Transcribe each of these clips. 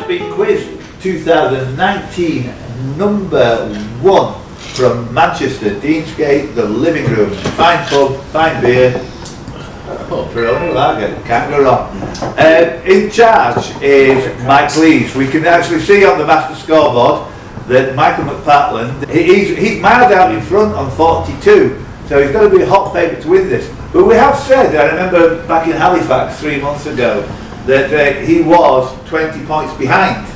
LightSpeed Quiz 2019, number 1 from Manchester, Deansgate, the living room. Fine pub, fine beer. Oh, Peroni lager, can't go wrong. In charge is Mike Lees. We can actually see on the master scoreboard that Michael McPartland, he's miles out in front on 42, so he's got to be a hot favourite to win this. But we have said, I remember back in Halifax 3 months ago, that he was 20 points behind.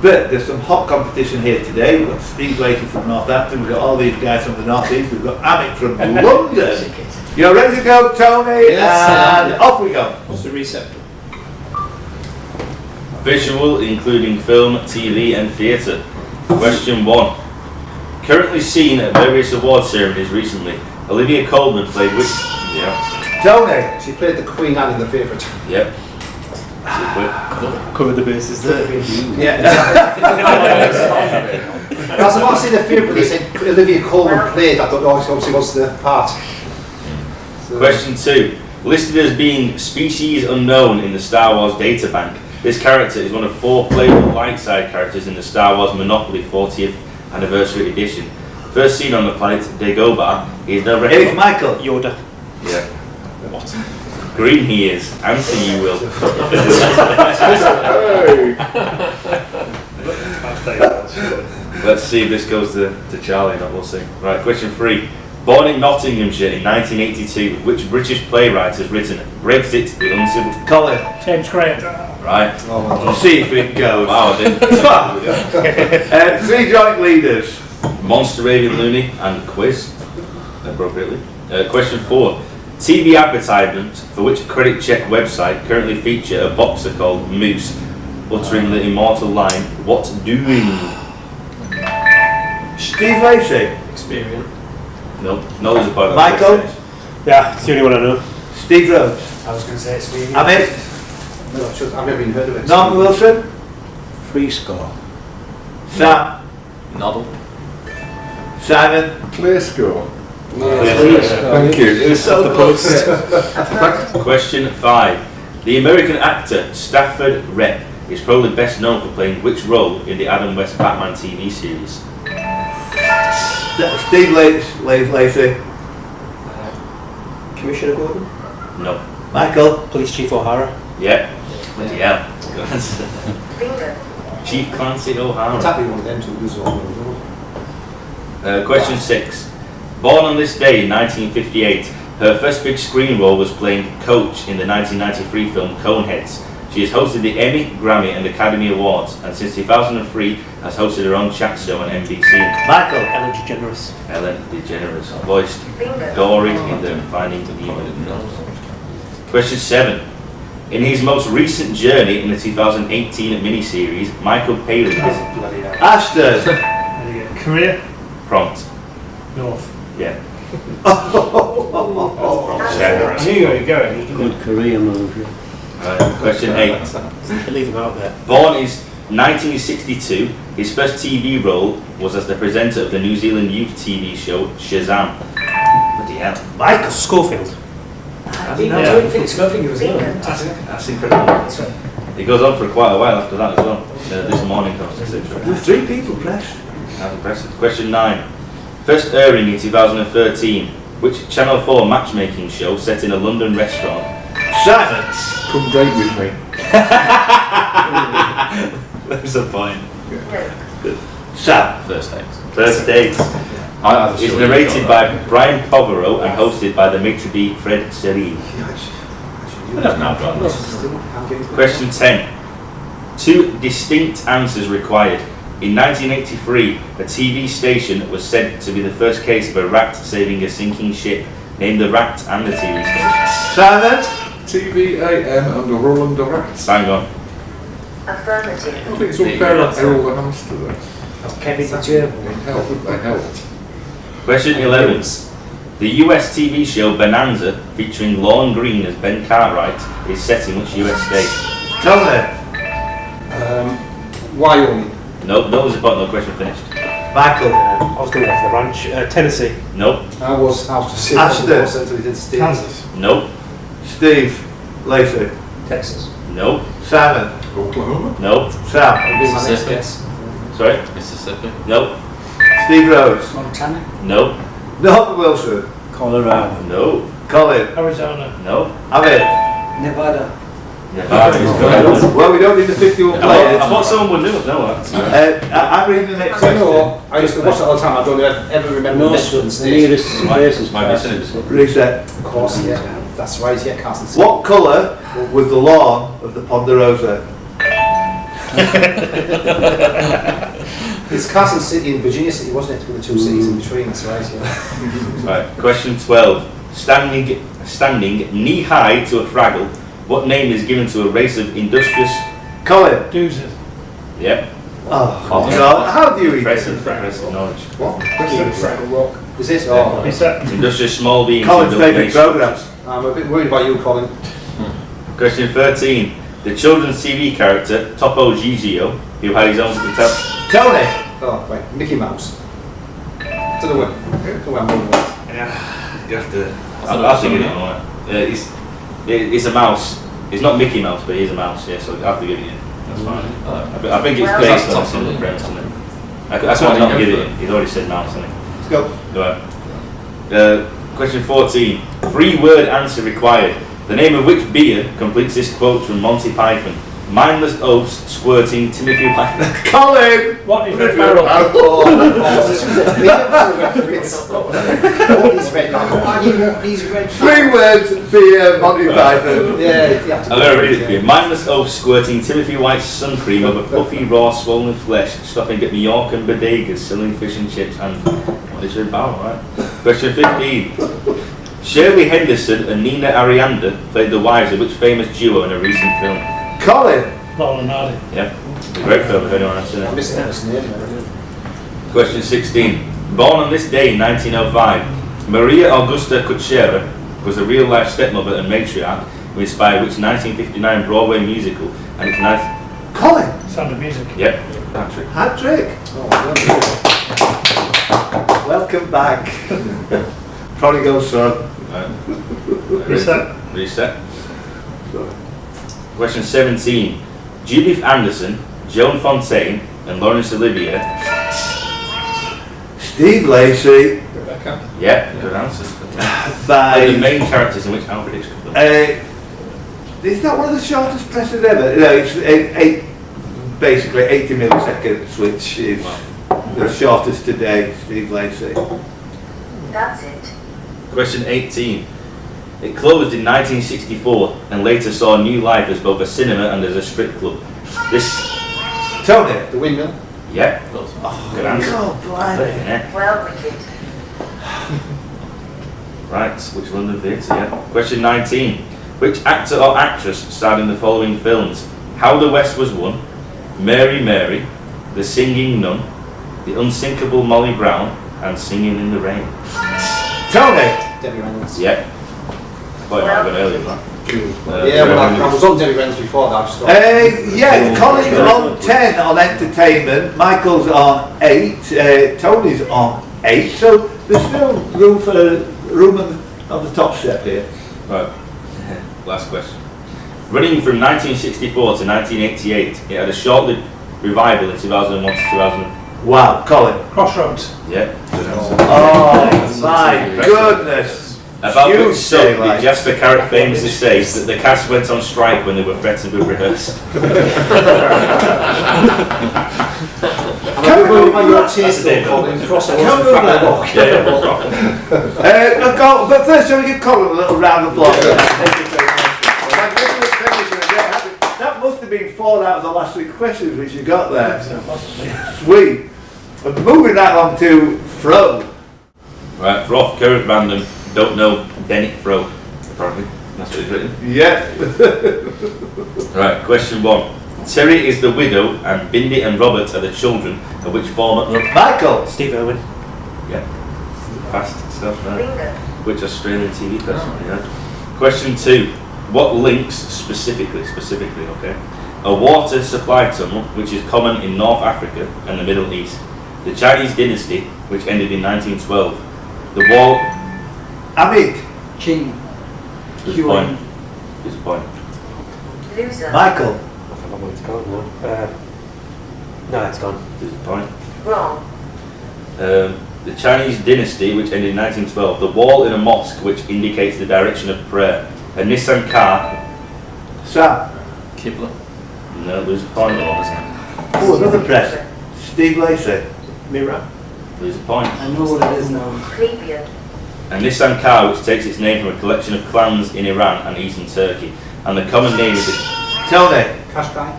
But there's some hot competition here today. We've got Steve Blakey from Northampton, we've got all these guys from the North East, we've got Amit from London. You're ready to go, Tony? Yes, and off we go. What's the reset? Visual, including film, TV and theatre. Question 1. Currently seen at various award ceremonies recently, Olivia Colman played which... Yeah. Tony. She played the Queen Anne in The Favourite. Yep. Cover the bases there. Yeah. As I've not seen The Favourite, they said Olivia Colman played. I thought, obviously what's the part. So. Question 2. Listed as being species unknown in the Star Wars databank, this character is one of 4 playable light side characters in the Star Wars Monopoly 40th Anniversary Edition. First seen on the planet Dagobah, he is now It's Michael. Yoda. Yeah. What? Green he is. Answer you will. Let's see if this goes to Charlie, not we'll see. Right, question 3. Born in Nottinghamshire in 1982, which British playwright has written Brexit the Uncivil... Colin. James Grant. Right. We'll see if it goes. Wow, I didn't. 3 joint leaders. Monster Raven Looney and Quiz, appropriately. Question 4. TV advertisements for which credit check website currently feature a boxer called Moose uttering the immortal line, "What doing?" Steve Lacey. Experience. Nope. No, there's a part of Michael. Yeah, it's the only one I know. Steve Rhodes. I was going to say Experience. Amit. No, I've never even heard of it. Norman Wilson. Free score. Sam. Noddle. Simon. Playstore. Thank you. It was so close. Question 5. The American actor Stafford Rep is probably best known for playing which role in the Adam West Batman TV series? Steve Lacey. Commissioner Gordon. No. Michael. Police Chief O'Hara. Yeah. Bloody hell. Good answer. Chief Clancy It's O'Hara. happy one of them two was all. Question 6. Born on this day in 1958, her first big screen role was playing Coach in the 1993 film Coneheads. She has hosted the Emmy, Grammy and Academy Awards, and since 2003 has hosted her own chat show on NBC. Michael. Ellen DeGeneres. Ellen DeGeneres voiced Dory in the Finding Nemo films. Question 7. In his most recent journey in the 2018 miniseries, Michael Palin is... Ashton. Korea. Prompt. North. Yeah. I knew where you're going. Good career move. Question 8. Leave him out there. Born in 1962, his first TV role was as the presenter of the New Zealand youth TV show Shazam. Bloody hell. Michael. Schofield. I don't think Schofield was in it. That's incredible. It goes on for quite a while after that as well. This morning, etc. There were 3 people pressed. That's impressive. Question 9. First airing in 2013, which Channel 4 matchmaking show set in a London restaurant? Simon. Come date with me. There's a point. Sam. First date. It's narrated by Brian Poverow and hosted by the maitre d' Fred Serine. Question 10. 2 distinct answers required. In 1983, a TV station was said to be the first case of a rat saving a sinking ship. Name the rat and the TV station. Simon. TVAM and the Roland the Rats. Bang on. I think it's unfair on Errol the Hamster though. Kevin the German. They helped. Question 11. The US TV show Bonanza, featuring Lorne Greene as Ben Cartwright, is set in which US state? Tony. Wyoming. Nope, no, there's a point, no question finished. Michael. I was going to go for the ranch. Tennessee. Nope, I was just Ashton. nope, Steve Lacey. Texas. nope, Simon. Oklahoma. No. Sam. Mississippi. Yes. Sorry? Mississippi. No. Steve Rose. Montana. No. North Wilson. Colorado. No. Colin. Arizona. No. Ahmed. Nevada. Nevada is correct. Well, we don't need the 51 I players. thought someone would know that. I'm reading the next I know. question. I used to watch it all the time. I don't ever remember No, the so next the one. nearest place is Might be Carson. Cincinnati. Reset. Of course, yeah. That's right, yeah, Carson City. What colour was the lawn of the Ponderosa? It's Carson City and Virginia City, wasn't it? With the two cities in between, that's right, yeah. Right. Question 12. Standing knee high to a Fraggle, what name is given to a race of industrious? Colin. Doozers. Yep. Oh, God. How do you eat Impressive, it? impressive knowledge. What? Fraggle Rock. Is it? Oh, Is that? Industrious small beings. Colin's who build favourite nations. programme. I'm a bit worried about you, Colin. Question 13. The children's TV character Topo Gigio, who had his own Tony. Oh, right, Mickey Mouse. To the win. To win, win. You have to. I'll think it. It's a mouse. It's not Mickey Mouse, but he's a mouse. Yeah, so I have to give it in. That's fine. I think it's Well, based on that's some tough, premise, isn't it? That's why I not give it in. He's already said mouse, hasn't he? Let's go. Right. Question 14. 3-word answer required. The name of which beer completes this quote from Monty Python? Mindless oaths squirting Timothy White. Colin. What is Red Barrel? These red 3 words, beer, Monty Python. Yeah, you have to. I'm going to read it for you. Mindless oaths squirting Timothy White's sun cream over puffy, raw, swollen flesh, stopping at Mallorcan bodegas, selling fish and chips, and what is Red Barrel, right? Question 15. Shirley Henderson and Nina Arianda played the wives of which famous duo in a recent film? Colin. Laurel and Hardy. Yeah, it's a great film if anyone has seen I it. missed that name. Question 16. Born on this day in 1905, Maria Augusta Kutschera was a real-life stepmother and matriarch who inspired which 1959 Broadway musical and its Colin. Sound of Music. Yep, Patrick. Hat-trick. Oh, Welcome back. Prodigal son. Right. Reset. Reset. Question 17. Judith Anderson, Joan Fontaine, and Laurence Olivier. Steve Lacey. Rebecca. Yeah, good answer. By. Are the main characters in which Alfred Hitchcock film? Is that one of the shortest presses ever? No, it's basically 80 milliseconds, which is the shortest today, Steve Lacey. That's it. Question 18. It closed in 1964 and later saw new life as both a cinema and as a strip club. This. Tony. The windmill. Yeah, good answer. Oh, blimey. Yeah. Well, wicked. Right, which London theatre, yeah. Question 19. Which actor or actress starred in the following films? How the West Was Won, Mary Mary, The Singing Nun, The Unsinkable Molly Brown, and Singing in the Rain. Tony. Debbie Reynolds. Yep. Quite well, good earlier, that. Yeah, well, I was on Debbie Reynolds before that. I just thought. Yeah, Colin's on 10 on entertainment, Michael's on 8, Tony's on 8, so there's still room on the top step here. Right, last question. Running from 1964 to 1988, it had a short-lived revival in 2001 to 2000. Wow, Colin. Crossroads. Yeah, good answer. Oh my goodness. About Huge which song day, did like. Jasper Carrot famously say that the cast went on strike when they were threatened with rehearsal? I'm a bit worried about your taste though, Colin. Crossover. Come on, man. But first, shall we give Colin a little round of applause? Thank you very much. That must have been 4 out of the last 3 questions which you got there. Sweet. And moving right on to Froth. Right, Froth, Current Random, don't know, Bennett Fro, apparently. That's what it's written. Yeah. Right, question 1. Terry is the widow and Bindi and Robert are the children of which former... Michael. Steve Irwin. Yeah, fast stuff, right? Bingo. Which Australian TV person, yeah. Question 2. What links specifically, okay? A water supply tunnel which is common in North Africa and the Middle East. The Chinese dynasty which ended in 1912. The wall... Amit. King. There's a point. There's a point. Loser. Michael. Oh, it's gone now. No, it's gone. There's a point. Wrong. The Chinese dynasty, which ended in 1912, the wall in a mosque, which indicates the direction of prayer. A Nissan car. Sam. Kibble. No, there's a point. Oh, another press. Steve Lacey. Mirror. There's a point. I know what it is now. Plebeian. A Nissan car, which takes its name from a collection of clans in Iran and eastern Turkey. And the common name is the... Tony. Cash guy.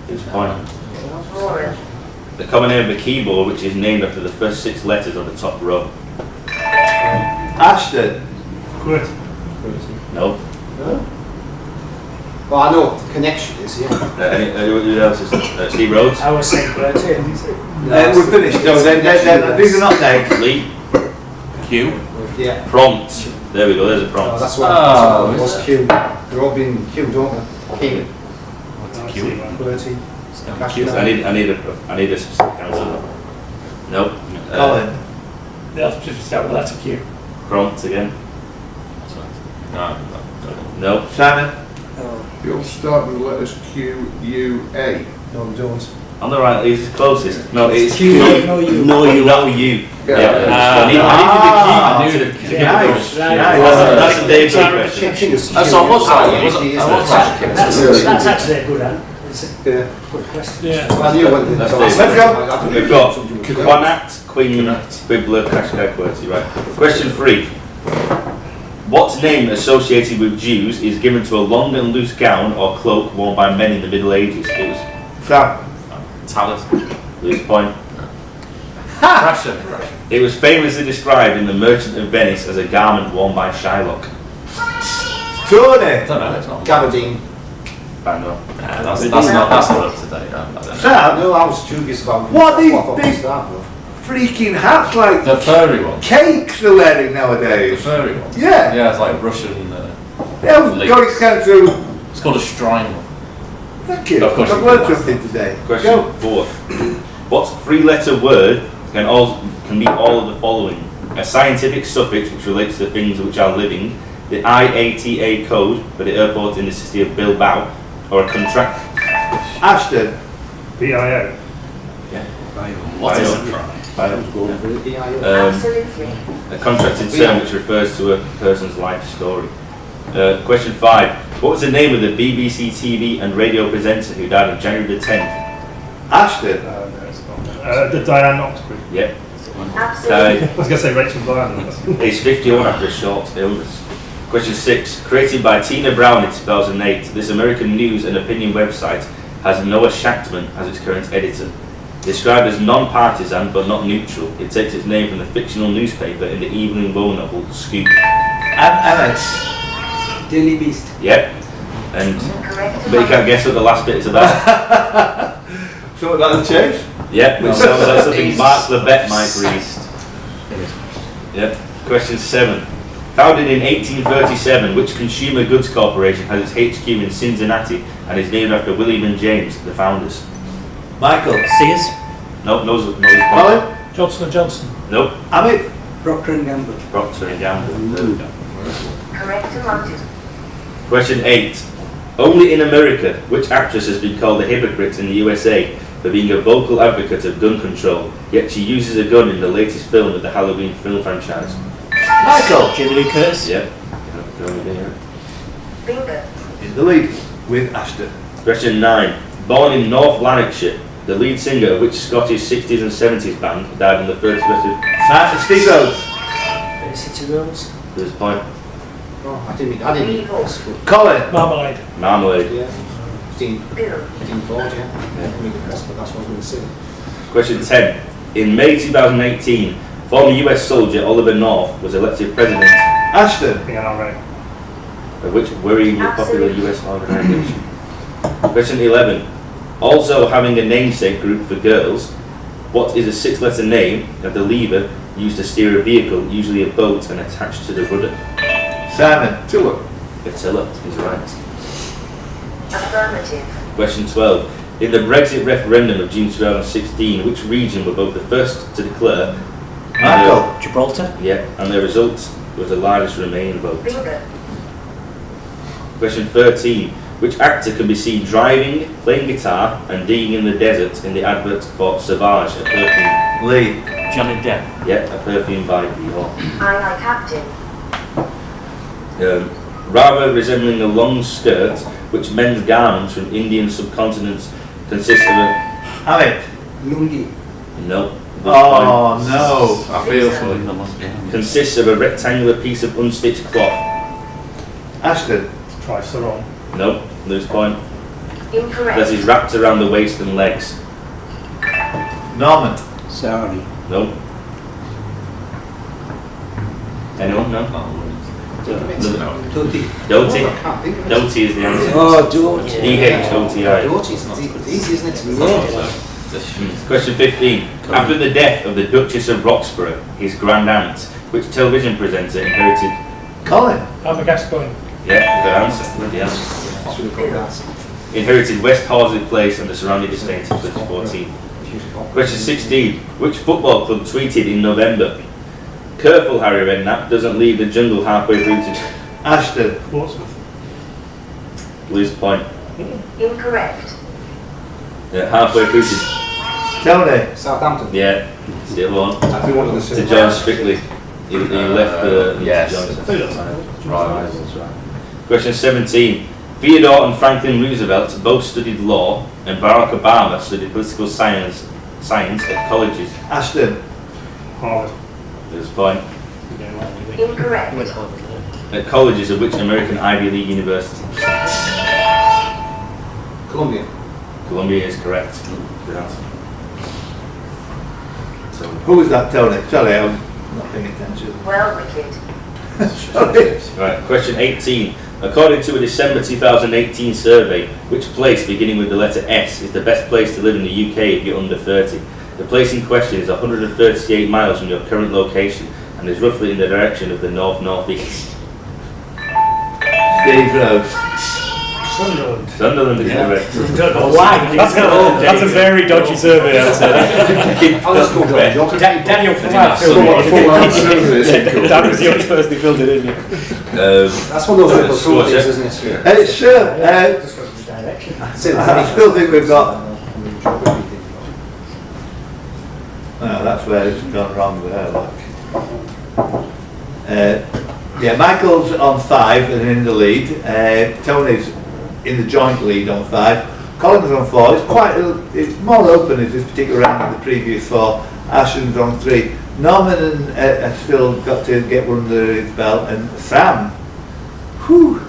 There's a point. Roaring. The common name of the keyboard, which is named after the first 6 letters on the top row. Ashton. Quit. No. Well, I know what the connection is, yeah. Who else is Steve Rhodes? I was saying Bertie. We're finished. No, these are not names. Lee. Q. Yeah. Prompt. There we go, there's a Oh, prompt. that's what Oh, it was. Q. They're all being Q, don't they? King. What's Q? Bertie. Cash Q. guy. I need a specific answer. Nope. Colin. They have to start with the letter Q. Prompt again. No. Nope. Simon. You all start with the letters Q, U, A. No, we don't. On the right, he's closest. No, it's Q. No, No, you. No, you. Yeah. I needed the key. Nice. Right. That's a Dave Sorry, question. That's almost like it. That's actually a good one. It's a Yeah. good question. Yeah. I knew when That's the Dave. We've got Quanat, Queen, Bibbler, Kashkai, QWERTY, right? Question 3. What name associated with Jews is given to a long and loose gown or cloak worn by men in the Middle Ages? It was Sam. Talent. Lose point. Pressure. It was famously described in The Merchant of Venice as a garment worn by Shylock. Tony. I don't know, it's not. Gabardine. Bang on. That's not up to date. I don't know. Sam. No, I was dubious about What these I thought big- to start with. Freaking hats like The furry one. cakes they're wearing The nowadays. furry one. Yeah. Yeah, it's like Russian. Yeah, we've Leaks. got to go through. It's called a strine. Thank you. Of course I've you learned can. something today. Question Go. 4. What 3-letter word can be all of the following? A scientific suffix which relates to things which are living, the IATA code for the airport in the city of Bilbao, or a contract. Ashton. BIO. What is it? Absolutely. A contracted term which refers to a person's life story. Question 5. What was the name of the BBC TV and radio presenter who died on January the 10th? Ashton. The Diane Oxford. Yep. Absolutely. I was going to say Rachel Diane. He's 51 after a short illness. Question 6. Created by Tina Brown in 2008, this American news and opinion website has Noah Shachtman as its current editor. Described as non-partisan but not neutral, it takes its name from the fictional newspaper in the Evelyn Waugh novel Scoop. Emma. Daily Beast. Yep. And Correct. but you can't guess what the last bit is about. Something like the chase. Yep, which sounds like something Mark Lebet might read. Yep. Question 7. Founded in 1837, which consumer goods corporation has its HQ in Cincinnati and is named after William and James, the founders? Michael. Sears. Nope, knows Colin. Johnson & Johnson. Nope. Amit. Procter & Gamble. Procter and Gamble. There we go. Correct amount. Question 8. Only in America, which actress has been called a hypocrite in the USA for being a vocal advocate of gun control, yet she uses a gun in the latest film of the Halloween film franchise? Michael. Jamie Lee Curtis. Yep. Bingo. In the lead with Ashton. Question 9. Born in North Lanarkshire, the lead singer of which Scottish 60s and 70s band died on the 31st of... Steve Rhodes. City Girls. There's a point. Oh, I didn't Evil. Colin. Marmalade. Marmalade. Yeah. 15, Bill. 1540, yeah. I mean, but that's what I was going to say. Question 10. In May 2018, former US soldier Oliver North was elected president Ashton. PNRA. of which worryingly popular US organisation? Question 11. Also having a namesake group for girls, what is a 6-letter name of the lever used to steer a vehicle, usually a boat, and attached to the rudder? Simon. Tiller. Attila is right. Affirmative. Question 12. In the Brexit referendum of June 2016, which region were both the first to declare? Michael. Gibraltar. And the result was the largest Remain vote. Bingo. Question 13. Which actor can be seen driving, playing guitar, and digging in the desert in the advert for Sauvage, a perfume? Lee. Johnny Depp. Yeah, a perfume by Dior. Aye, aye, Captain. Rather resembling a long skirt, which men's garments from Indian subcontinents consist of a... Amit. Lungi. No. Oh no. I feel for him. Consists of a rectangular piece of unstitched cloth. Ashton. Twice the wrong. No, lose point. Incorrect. That is wrapped around the waist and legs. Norman. Sorry. No. Anyone? No? No. Doty. Doty. I can't think of it. Doty is the answer. Oh, Doty. D-H-O-T-I. Doty's easy, isn't it? To remember? Question 15. After the death of the Duchess of Roxburgh, his grand aunt, which television presenter inherited... Colin. I'm a Gascoigne. Yeah, good answer. Good answer. Should have got that. Inherited West Horsley Place and the surrounding estate in 2014. Question 16. Which football club tweeted in November? Careful, Harry Redknapp doesn't leave the jungle halfway through to... Ashton. Portsmouth. Lose point. Incorrect. Yeah, halfway through to... Tony. Southampton. Yeah, still on. I think one of the To same. John Strictly. He left the... yes. Right. Question 17. Theodore and Franklin Roosevelt both studied law, and Barack Obama studied political science at colleges. Ashton. Harvard. There's a point. Incorrect. At colleges of which American Ivy League university? Columbia. Columbia is correct. Good answer. So, Who was that, Tony? Sorry, I'm not paying attention. Well, wicked. Sorry. right, question 18. According to a December 2018 survey, which place beginning with the letter S is the best place to live in the UK if you're under 30? The place in question is 138 miles from your current location and is roughly in the direction of the north-northeast. Steve Rose. Sunderland. Sunderland is correct. Don't know why. That's a very dodgy survey, I'd say. I'll just go down. You're Daniel Flack Full filled answer is it? That was the only person who filled it in. That's one of those little Sure, things, yeah. isn't it? Sure. Just goes the direction. I still think we've got... No, that's where it's gone wrong there, look. Yeah, Michael's on 5 and in the lead. Tony's in the joint lead on 5. Colin's on 4. It's more open as this particular round than the previous 4. Ashton's on 3. Norman has still got to get one under his belt, and Sam. Whew.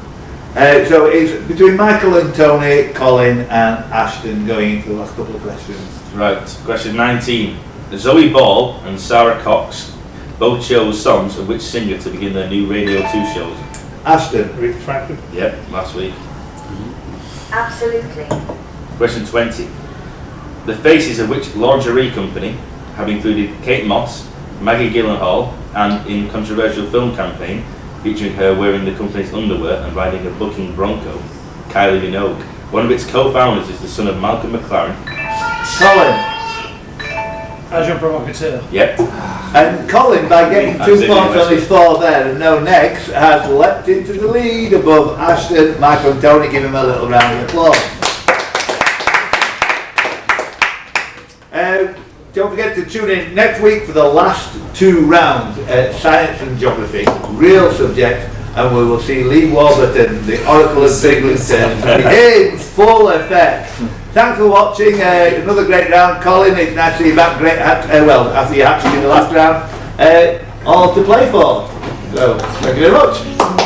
So it's between Michael and Tony, Colin and Ashton going into the last couple of questions. Right, question 19. Zoe Ball and Sarah Cox both chose songs of which singer to begin their new Radio 2 shows? Ashton. Aretha Franklin. Yep, last week. Absolutely. Question 20. The faces of which lingerie company have included Kate Moss, Maggie Gyllenhaal, and in controversial film campaign featuring her wearing the company's underwear and riding a bucking bronco, Kylie Minogue. One of its co-founders is the son of Malcolm McLaren. Colin. Agent Provocateur. Yep. And Colin, by getting 2 Absolutely, points on Ashton. his 4 there and no next, has leapt into the lead above Ashton, Michael and Tony. Give him a little round of applause. Don't forget to tune in next week for the last 2 rounds, science and geography, real subject, and we will see Lee Warburton, the Oracle of Biglinton, in full effect. Thanks for watching. Another great round. Colin, it's nice to see you back. Great, after your hat-trick in the last round. All to play for. So, thank you very much.